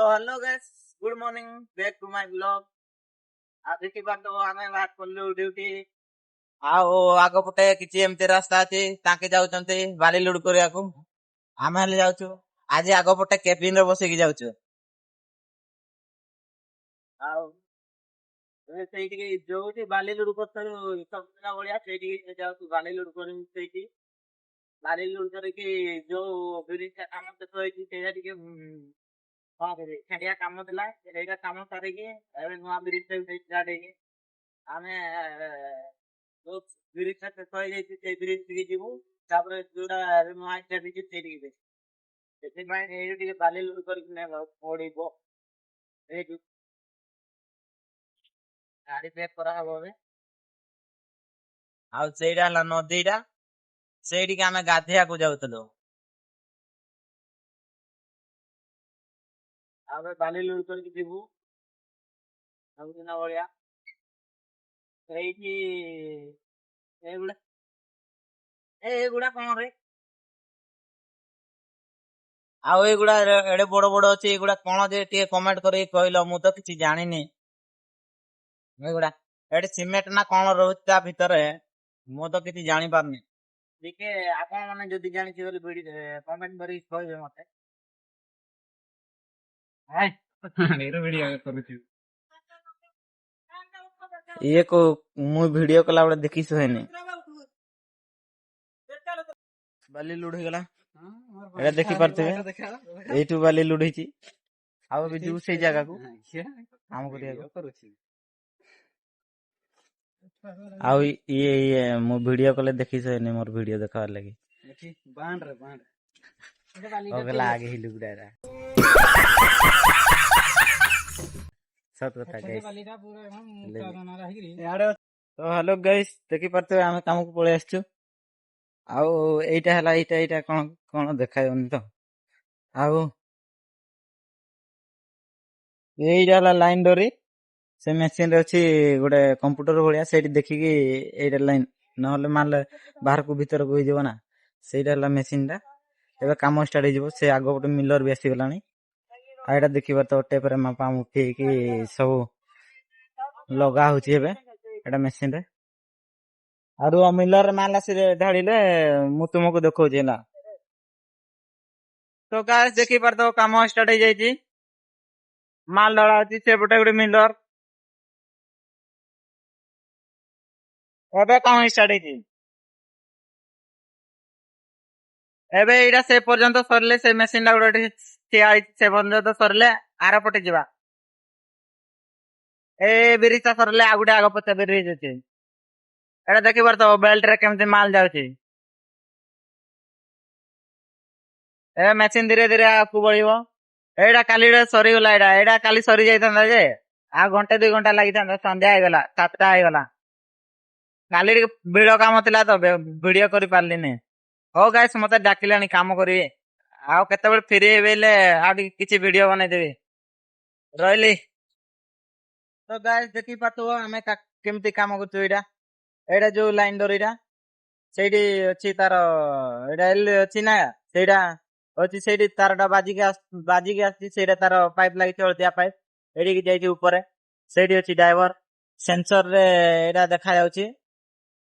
तो hello guys, good morning, back to my blog. आज की बात तो आमे बात करलु ड्यूटी आओ आगो पटे किछि एमते रास्ता अछि ताके जाउचंती बाली लुड करियाकू आमे हेले जाउछु। आज आगो पटे केबिन रे बसिकी जाउछु। आओ ସେଇଠିକି ଯୋଉଠି ବାଲି ଲୁଡୁ କରିଥାଉ ସବୁଦିନ ଭଳିଆ ସେଇଠିକି ଯାଉଛୁ ବାଲି ଲୁଡୁ କରିବୁ। ସେଇଠି ବାଲି ଲୁଡୁ କରିକି ଯୋଉ ବ୍ରିଜଟା କାମ ଶେଷ ହେଇଛି ସେଇଟା ଟିକେ କଣ କରିବି ଛାଡିଆ କାମ ଥିଲା ସେଇଟା କାମ ସାରିକି ଏବେ ନୂଆ ବ୍ରିଜଟା ଷ୍ଟାର୍ଟ ହେଇକି ଆମେ ଯୋଉ ବ୍ରିଜଟା ଶେଷ ହେଇଯାଇଛି ସେଇ ବ୍ରିଜ ଟିକେ ଯିବୁ। ତାପରେ ଯୋଉଟା ନୂଆ ଷ୍ଟାର୍ଟ ହେଇଛି ସେଇଠିକି ଯିବୁ। ସେଥିପାଇଁ ଏଇଠୁ ଟିକେ ବାଲି ଲୁଡୁ କରିକି ନେବାକୁ ପଡିବ। ଏଇଠୁ ଗାଡି ପ୍ୟାକ୍ କରାହବ ଏବେ। ଆଉ ସେଇଟା ହେଲା ନଦୀଟା, ସେଇଠିକି ଆମେ ଗାଧେଇବାକୁ ଯାଉଥିଲୁ। ଆମେ ବାଲି ଲୁଡୁ କରିକି ଯିବୁ ସବୁଦିନ ଭଳିଆ। ସେଇଠି ଏଇଗୁଡା ଏଇଗୁଡା କଣ ରେ ଆଉ ଏଇଗୁଡା ଏଡେ ବଡ ବଡ ଅଛି ଏଇଗୁଡା କଣ ଯେ ଟିକେ କମେଣ୍ଟ କରିକି କହିଲ, ମୁଁ ତ କିଛି ଜାଣିନି। ଏଇଗୁଡା ଏଠି ସିମେଣ୍ଟ ନା କଣ ରହୁଛି ତା ଭିତରେ, ମୁଁ ତ କିଛି ଜାଣିପାରୁନି। ଟିକେ ଆପଣ ମାନେ ଯଦି ଜାଣିଥିବେ ବୋଲି କମେଣ୍ଟ କରିକି କହିବେ ମତେ। ଇଏ को ମୁଁ ଭିଡିଓ କଲା ବେଳେ ଦେଖିଛୁ ହେନି ବାଲି ଲୁଡ ହେଇଗଲା। ଏଇଟା ଦେଖି ପାରୁଥିବେ, ଏଇଠୁ ବାଲି ଲୁଡ ହେଇଛି। ଆଉ ଏବେ ଯିବୁ ସେଇ ଜାଗାକୁ କାମ କରିବାକୁ। ଆଉ ଇଏ ମୁଁ ଭିଡିଓ କଲେ ଦେଖିଛୁ ହେନି, ମୋର ଭିଡିଓ ଦେଖବାର ଲାଗି ଗଲା ଆगे ହିଁ ଲୁଗୁଡା ସତ କଥା guys। ତ ହ୍ୟାଲୋ ଗାଇସ୍, ଦେଖି ପାରୁଥିବେ ଆମେ କାମକୁ ପଳେଇ ଆସିଛୁ। ଆଉ ଏଇଟା ହେଲା ଏଇଟା କଣ କଣ ଦେଖାଯାଉନି ତ। ଆଉ ଏଇଟା ହେଲା ଲାଇନ ଡୋରି। ସେ ମେସିନ ରେ ଅଛି ଗୋଟେ କମ୍ପ୍ୟୁଟର ଭଳିଆ, ସେଇଠି ଦେଖିକି ଏଇଟା ଲାଇନ ନହେଲେ ମାଲ ବାହାରକୁ ଭିତରକୁ ହେଇଯିବ ନା। ସେଇଟା ହେଲା ମେସିନ ଟା। ଏବେ କାମ ଷ୍ଟାର୍ଟ ହେଇଯିବ। ସେ ଆଗ ଗୋଟେ ମିଲର ବି ଆସିଗଲାଣି। ଆଉ ଏଇଟା ଦେଖିବା ତ ଟେପରେ ମାପା ମୁପି ହେଇକି ସବୁ ଲଗା ହଉଛି ଏବେ ଏଟା ମେସିନ ରେ। ଆଉ ମିଲର ମାଲ ଆସି ଢାଳିଲେ ମୁଁ ତୁମକୁ ଦେଖଉଛି ହେଲା। ତ ଗାଇସ ଦେଖି ପାରୁଥିବ କାମ ଷ୍ଟାର୍ଟ ହେଇଯାଇଛି। ମାଲ ଢଳା ଅଛି ସେପଟେ ଗୋଟେ ମିଲର। ଏବେ କାମ ଷ୍ଟାର୍ଟ ହେଇଛି। ଏବେ ଏଇଟା ସେ ପର୍ଯ୍ୟନ୍ତ ସରିଲେ ସେ ମେସିନ ଟା ଗୋଟେ ଠିଆ ହେଇଛି, ସେ ପର୍ଯ୍ୟନ୍ତ ସରିଲେ ଆର ପଟେ ଯିବା। ଏ ବ୍ରିଜ ଟା ସରିଲେ ଆଉ ଗୋଟେ ଆଗ ପଟେ ବ୍ରିଜ ଅଛି। ଏଟା ଦେଖିପାରୁଥିବ ବେଲ୍ଟ ରେ କେମିତି ମାଲ ଯାଉଛି। ଏ ମେସିନ ଧୀରେ ଧୀରେ ଆଗକୁ ବଢିବ। ଏଇଟା କାଲି ସରିଗଲା। ଏଇଟା କାଲି ସରି ଯାଇଥାନ୍ତା ଯେ ଆଉ ଘଣ୍ଟେ 2 ଘଣ୍ଟା ଲାଗିଥାନ୍ତା। ସନ୍ଧ୍ୟା ହେଇଗଲା, 7ଟା ହେଇଗଲା। କାଲି ଟିକେ ଭିଡ କାମ ଥିଲା ତ ଭିଡିଓ କରି ପାରିଲିନି। ହଉ ଗାଇସ୍, ମତେ ଡାକିଲାଣି କାମ କରିବି। ଆଉ କେତେବେଳେ ଫ୍ରି ହେଲେ ଆଉ ଟିକେ କିଛି ଭିଡିଓ ବନେଇଦେବି। ରହିଲି। ତ ଗାଇସ୍ ଦେଖି ପାରୁଥିବ ଆମେ କେମିତି କାମ କରୁଛୁ। ଏଇଟା ଯୋଉ ଲାଇନ ଡୋରିଟା ସେଇଠି ଅଛି ତାର, ଏଇଟା ଏଲ ଅଛି ନା, ସେଇଟା ଅଛି ସେଇଠି ତାରଟା ବାଜିକି ଆସିଛି। ସେଇଟା ତାର ପାଇପ୍ ଲାଗିଛି, ହଳଦିଆ ପାଇପ୍ ଏଇଠିକି ଯାଇଛି ଉପରେ। ସେଇଠି ଅଛି ଡ୍ରାଇଭର ସେନ୍ସର ରେ ଏଇଟା ଦେଖା ଯାଉଛି,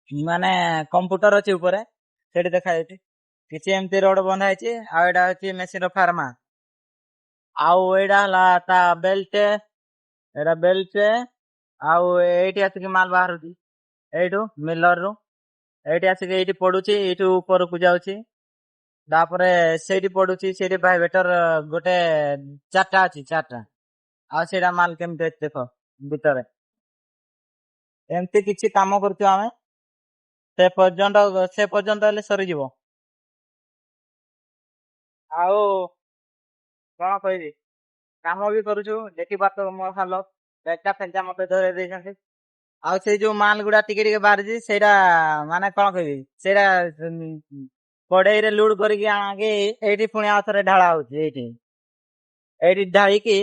ମାନେ କମ୍ପ୍ୟୁଟର ଅଛି ଉପରେ, ସେଇଠି ଦେଖା ଯାଉଛି କିଛି ଏମିତି ରୋଡ ବନ୍ଧା ହେଇଛି। ଆଉ ଏଇଟା ହଉଛି ମେସିନ ର ଫାର୍ମା। ଆଉ ଏଇଟା ହେଲା ତା ବେଲ୍ଟ, ଏଇଟା ବେଲ୍ଟ। ଆଉ ଏଇଠି ଆସିକି ମାଲ ବାହାରୁଛି ଏଇଠୁ ମିଲର ରୁ। ଏଇଠି ଆସିକି ଏଇଠି ପଡୁଛି, ଏଇଠୁ ଉପରକୁ ଯାଉଛି। ତାପରେ ସେଇଠି ପଡୁଛି, ସେଇଠି ଭାଇବେଟର ଗୋଟେ 4ଟା ଅଛି, 4ଟା। ଆଉ ସେଇଟା ମାଲ କେମିତି ଅଛି ଦେଖ ଭିତରେ। ଏମିତି କିଛି କାମ କରୁଛୁ ଆମେ। ସେ ପର୍ଯ୍ୟନ୍ତ ହେଲେ ସରିଯିବ। ଆଉ କଣ କହିବି, କାମ ବି କରୁଛୁ। ଦେଖିପାରୁଥିବ ମୋ ହାଲତ, ବେଚା ଫେଞ୍ଚା ମତେ ଧରେଇ ଦେଇଛନ୍ତି। ଆଉ ସେଇ ଯୋଉ ମାଲ ଗୁଡା ଟିକେ ଟିକେ ବାହାରିଛି, ସେଇଟା ମାନେ କଣ କହିବି, ସେଇଟା କଡେଇରେ ଲୁଡ କରିକି ଆଣିକି ଏଇଠି ପୁଣି ଆଉ ଥରେ ଢାଳା ହଉଛି। ଏଇଠି ଢାଳିକି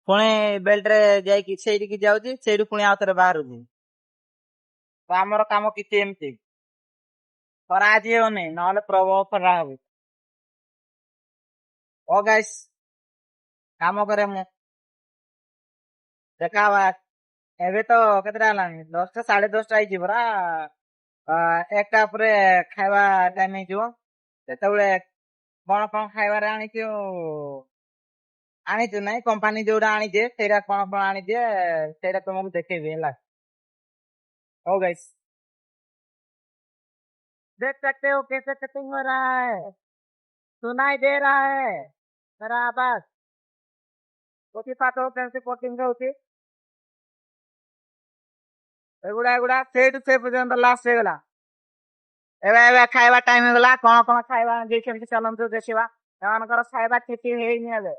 ପୁଣି ବେଲ୍ଟ ରେ ଯାଇକି ସେଇଠିକି ଯାଉଛି, ସେଇଠୁ ପୁଣି ଆଉ ଥରେ ବାହାରୁଛି। ତ ଆମର କାମ କିଛି ଏମିତି। ଖରା ଆଜି ହଉନି, ନହେଲେ ପ୍ରବଳ ଖରା ହବ। ଓ ଗାଇସ୍, କାମ କରେ ମୁଁ। ଦେଖା ହବା। ଏବେ ତ କେତେଟା ହେଲାଣି? 10ଟା 10:30 ହେଇଛି ପରା। একটা ପରେ ଖାଇବା ଟାଇମ ହେଇଯିବ। ସେତେବେଳେ କଣ କଣ ଖାଇବାରେ ଆଣିଛୁ ନାଇଁ କମ୍ପାନୀ ଯୋଉଟା ଆଣିଛେ ସେଇଟା କଣ କଣ ଆଣିଛେ ସେଇଟା ତୁମକୁ ଦେଖେଇବି ହେଲା। ହଉ गाइस, देख सकते हो कैसे कटिंग हो रहा है। सुनाई दे रहा है मेरा आवाज? କୋଟି ପାଠ କେମିତି କଟିଂ ହଉଛି ଏଗୁଡା ସେଇଠୁ ସେ ପର୍ଯ୍ୟନ୍ତ ଲାଷ୍ଟ ହେଇଗଲା। ଏବେ ଖାଇବା ଟାଇମ ହେଇଗଲା। କଣ କଣ ଖାଇବା ଦେଇଛନ୍ତି ଚାଲନ୍ତୁ ଦେଖିବା। ସେମାନଙ୍କର ଖାଇବା ଠିକ ହେଇନି ଏବେ।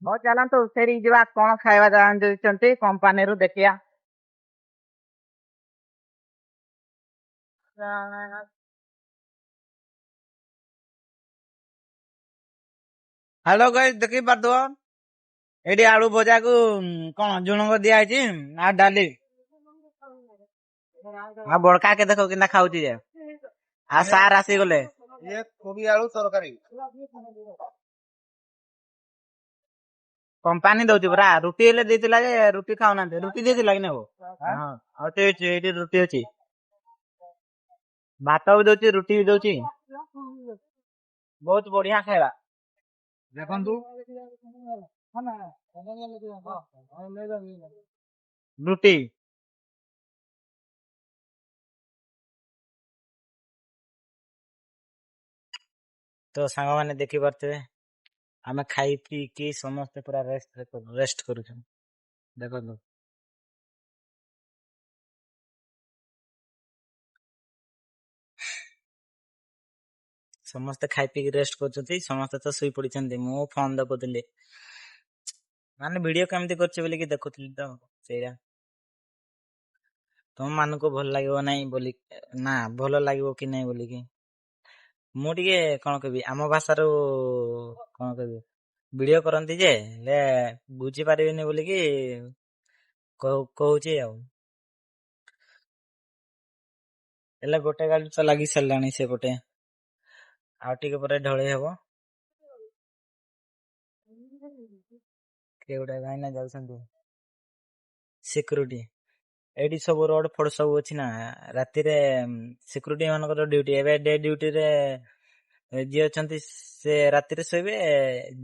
ହଉ ଚାଲନ୍ତୁ ସେଠି ଯିବା କଣ ଖାଇବା ଦେଇଛନ୍ତି କମ୍ପାନୀରୁ ଦେଖିବା। ହ୍ୟାଲୋ ଗାଇସ୍, ଦେଖି ପାରୁଥିବ ଏଠି ଆଳୁ ଭଜାକୁ କଣ ଝୁଣଙ୍ଗ ଦିଆହେଇଛି ଆଉ ଡାଲି। ଆଉ ବଡକା କେ ଦେଖ କେନ୍ତା ଖାଉଛି ଯେ। ଆଉ ସାର୍ ଆସିଗଲେ। ଇଏ କୋବି ଆଳୁ ତରକାରୀ। କମ୍ପାନୀ ଦଉଛି ପରା। ରୁଟି ହେଲେ ଦେଇଥିଲା ଯେ ରୁଟି ଖାଉନାହାନ୍ତି। ରୁଟି ଦେଇଥିଲା କି ନାଇଁ? ହଁ, ଆଉ ଏଇଠି ରୁଟି ଅଛି। ଭାତ ବି ଦଉଛି, ରୁଟି ବି ଦଉଛି। ବହୁତ ବଢିଆ ଖାଇବା। ଦେଖନ୍ତୁ ରୁଟି ତ ସାଙ୍ଗମାନେ ଦେଖିପାରୁଥିବେ ଆମେ ଖାଇ ପିଇକି ସମସ୍ତେ ପୁରା ରେଷ୍ଟ କରୁଛୁ। ଦେଖନ୍ତୁ ସମସ୍ତେ ଖାଇ ପିଇକି ରେଷ୍ଟ କରୁଛନ୍ତି। ସମସ୍ତେ ତ ଶୋଇ ପଡିଛନ୍ତି। ମୁଁ ଫୋନ ଦେଖୁଥିଲି। ମାନେ ଭିଡିଓ କେମିତି କରୁଛି ବୋଲିକି ଦେଖୁଥିଲି ତ ସେଇଟା। ତମ ମାନଙ୍କୁ ଭଲ ଲାଗିବ ନାହିଁ ବୋଲି ନା ଭଲ ଲାଗିବ କି ନାହିଁ ବୋଲିକି ମୁଁ ଟିକେ କଣ କହିବି ଆମ ଭାଷାରୁ କଣ କହିବି ଭିଡିଓ କରନ୍ତି ଯେ ହେଲେ ବୁଝିପାରିବେନି ବୋଲିକି କହୁଛି ଆଉ। ହେଲେ ଗୋଟେ ଗାଡି ତ ଲାଗି ସାରିଲାଣି ସେପଟେ। ଆଉ ଟିକେ ପରେ ଢଳେଇ ହବ। କିଏ ଗୋଟେ ଭାଇନା ଯାଉଛନ୍ତି ସିକ୍ୟୁରିଟି। ଏଇଠି ସବୁ ରୋଡ ଫୋଡ ସବୁ ଅଛି ନା। ରାତିରେ ସିକ୍ୟୁରିଟି ମାନଙ୍କର ଡ୍ୟୁଟି। ଏବେ ଡେ ଡ୍ୟୁଟିରେ ଯିଏ ଅଛନ୍ତି ସେ ରାତିରେ ଶୋଇବେ।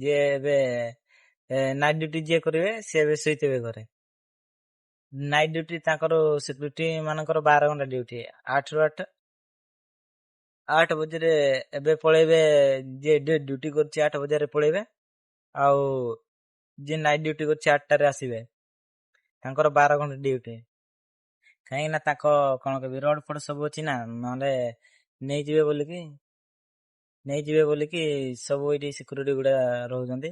ଯିଏ ଏବେ ନାଇଟ୍ ଡ୍ୟୁଟି ଯିଏ କରିବେ ସିଏ ଏବେ ଶୋଇଥିବେ ଘରେ। ନାଇଟ୍ ଡ୍ୟୁଟି ତାଙ୍କର ସିକ୍ୟୁରିଟି ମାନଙ୍କର 12 ଘଣ୍ଟା ଡ୍ୟୁଟି। 8 ରୁ 8। 8 ବଜେରେ ଏବେ ପଳେଇବେ। ଯିଏ ଡ୍ୟୁଟି କରୁଛି 8 ବଜାରେ ପଳେଇବେ। ଆଉ ଯିଏ ନାଇଟ୍ ଡ୍ୟୁଟି କରୁଛି 8ଟାରେ ଆସିବେ। ତାଙ୍କର 12 ଘଣ୍ଟା ଡ୍ୟୁଟି। କାହିଁକି ନା ତାଙ୍କ କଣ କହିବି ରୋଡ ଫୋଡ ସବୁ ଅଛି ନା। ନହେଲେ ନେଇଯିବେ ବୋଲିକି ସବୁ ଏଇଠି ସିକ୍ୟୁରିଟି ଗୁଡା ରହୁଛନ୍ତି।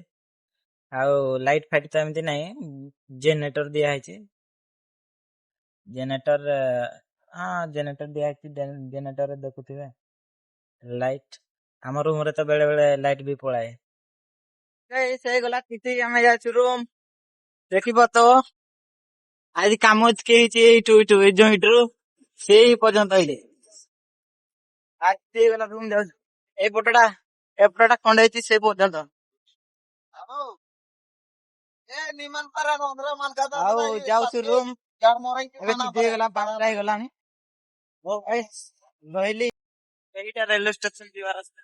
ଆଉ ଲାଇଟ୍ ଫାଇଟ୍ ତ ଏମିତି ନାହିଁ। ଜେନେରେଟର ଦିଆ ହେଇଛି। ଜେନେରେଟର ଜେନେରେଟର ଦିଆହେଇଛି। ଜେନେରେଟରରେ ଦେଖୁଥିବେ ଲାଇଟ୍। ଆମ ରୁମରେ ତ ବେଳେ ବେଳେ ଲାଇଟ୍ ବି ପଳାଏ। ସେଇଗଲା କିଛି ଆମେ ଯାଉଛୁ ରୁମ। ଦେଖିବ ତ ଆଜି କାମ ହେଇଛି ଏଇଠୁ ରୁ ସେଇ ପର୍ଯ୍ୟନ୍ତ ଏଇଠି। ଆଜି ହେଇଗଲା ରୁମ ଯାଉଛୁ। ଏପଟଟା ଖଣ୍ଡେ ହେଇଛି ସେ ପର୍ଯ୍ୟନ୍ତ। ଆଉ ଯାଉଛୁ ରୁମ। ଏବେ ଛୁଟି ହେଇଗଲା 5ଟା ହେଇଗଲାଣି। ରହିଲି। ଏଇଟା ରେଲୱେ ଷ୍ଟେସନ ଯିବା ରାସ୍ତା।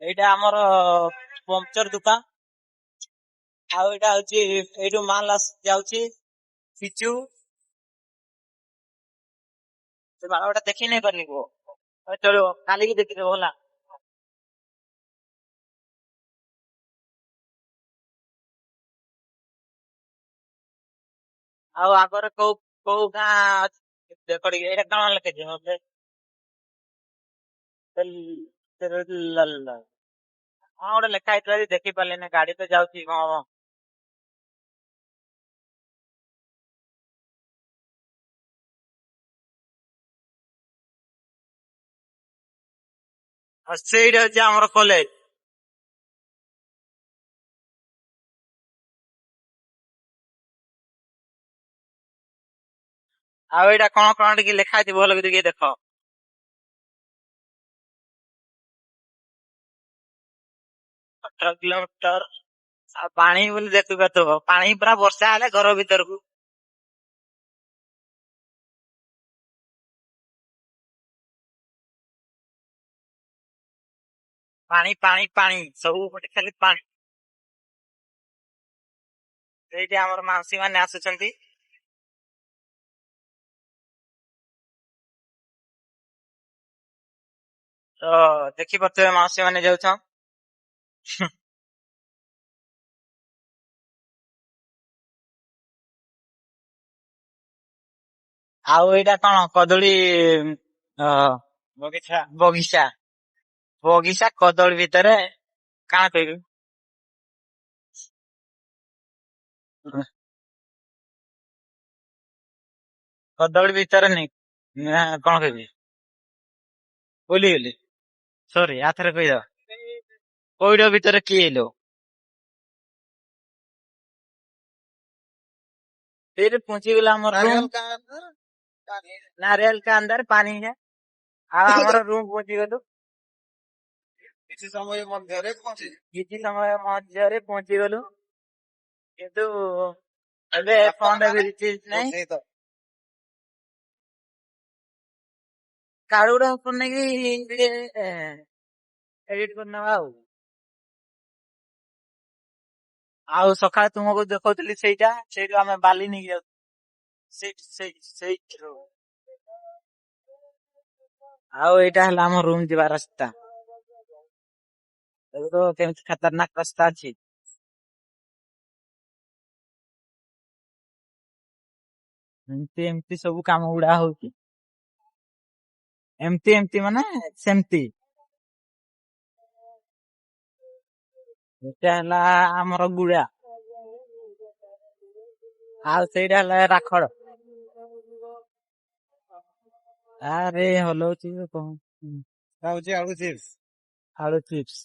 ଏଇଟା ଆମର ପମ୍ପଚର ଦୁକାନ। ଆଉ ଏଇଟା ହଉଛି ଏଇଠୁ ମାଲ ଯାଉଛି ପିଚୁ। ସେ ବାଳଟା ଦେଖି ନାଇଁ ପାରନି କୁହ। ଚଳିବ କାଲିକି ଦେଖିଦେବ ହେଲା। ଆଉ ଆଗରେ କୋଉ କୋଉ ଗାଁ ଅଛି ଦେଖ ଟିକେ। ଏଇଟା କଣ ଲେଖିଛି ମତେ? ହଁ ଗୋଟେ ଲେଖା ହେଇଥିଲା ଯେ ଦେଖି ପାରିଲିନି। ଗାଡି ତ ଯାଉଛି ହଁ। ଆଉ ସେଇଟା ହଉଛି ଆମର କଲେଜ। ଆଉ ଏଇଟା କଣ କଣ ଟିକେ ଲେଖା ହେଇଛି ଭଲ କି ଟିକେ ଦେଖ। ଅଠର କିଲୋମିଟର। ଆଉ ପାଣି ବୋଲି ଦେଖିପାରୁଥିବ ପାଣି ପୁରା ବର୍ଷା ହେଲେ ଘର ଭିତରକୁ। ପାଣି ପାଣି ପାଣି ସବୁ ଗୋଟେ ଖାଲି ପାଣି। ସେଇଠି ଆମର ମାଉସୀ ମାନେ ଆସୁଛନ୍ତି। ତ ଦେଖିପାରୁଥିବେ ମାଉସୀ ମାନେ ଯାଉଛନ୍। ଆଉ ଏଇଟା କଣ କଦଳୀ ଅ ବଗିଚା ବଗିଚା କଦଳୀ ଭିତରେ କାଣା କହିବି। କଦଳୀ ଭିତରେ ନାଇଁ ନା କଣ କହିବି ଭୁଲିଗଲି। ସରି ଆଥରେ କହିଦବ। ପଇଡ ଭିତରେ କିଏ ଏଲୋ। फिर पहुंची गला हमर रूम। नारियल का अंदर पानी। नारियल के अंदर पानी है। ଆଉ ଆମର ରୁମ ପହଞ୍ଚି ଗଲୁ। କିଛି ସମୟ ମଧ୍ୟରେ ପହଞ୍ଚି କିଛି ସମୟ ମଧ୍ୟରେ ପହଞ୍ଚି ଗଲୁ କିନ୍ତୁ ଏବେ ଫୋନ ବି ରିଚିଜ ନାହିଁ। ପହଞ୍ଚି ତ କାଳୁଡା ଉପରେ ନେଇକି ଏଡିଟ କରିନବା ଆଉ। ଆଉ ସକାଳେ ତୁମକୁ ଦେଖଉଥିଲି ସେଇଠୁ ଆମେ ବାଲି ନେଇକି ଯାଉ। ସେଇଠୁ ଆଉ ଏଇଟା ହେଲା ଆମ ରୁମ ଯିବା ରାସ୍ତା। ଏବେ ତ କେମିତି ଖତରନାକ ରାସ୍ତା ଅଛି। ଏମିତି ଏମିତି ସବୁ କାମ ଗୁଡା ହଉଛି। ଏମିତି ମାନେ ସେମିତି। ଏଟା ହେଲା ଆମର ଗୁଡା। ଆଉ ସେଇଟା ହେଲା ରାଖଡ। ଆରେ ହଲଉଛି କଣ ହଉଛି ଆଳୁ ଚିପ୍ସ। ଆଳୁ ଚିପ୍ସ।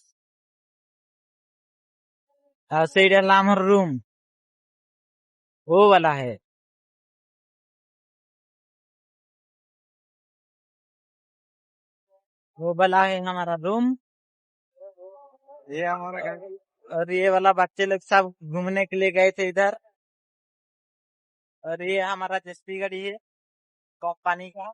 ଆଉ ସେଇଟା ହେଲା ଆମର ରୁम। वो वाला है। वो वाला है हमारा रूम। ये हमारा घर। और ये वाला बच्चे लोग सब घूमने के लिए गए थे इधर। और ये हमारा जेसीबी गाड़ी है कंपनी का।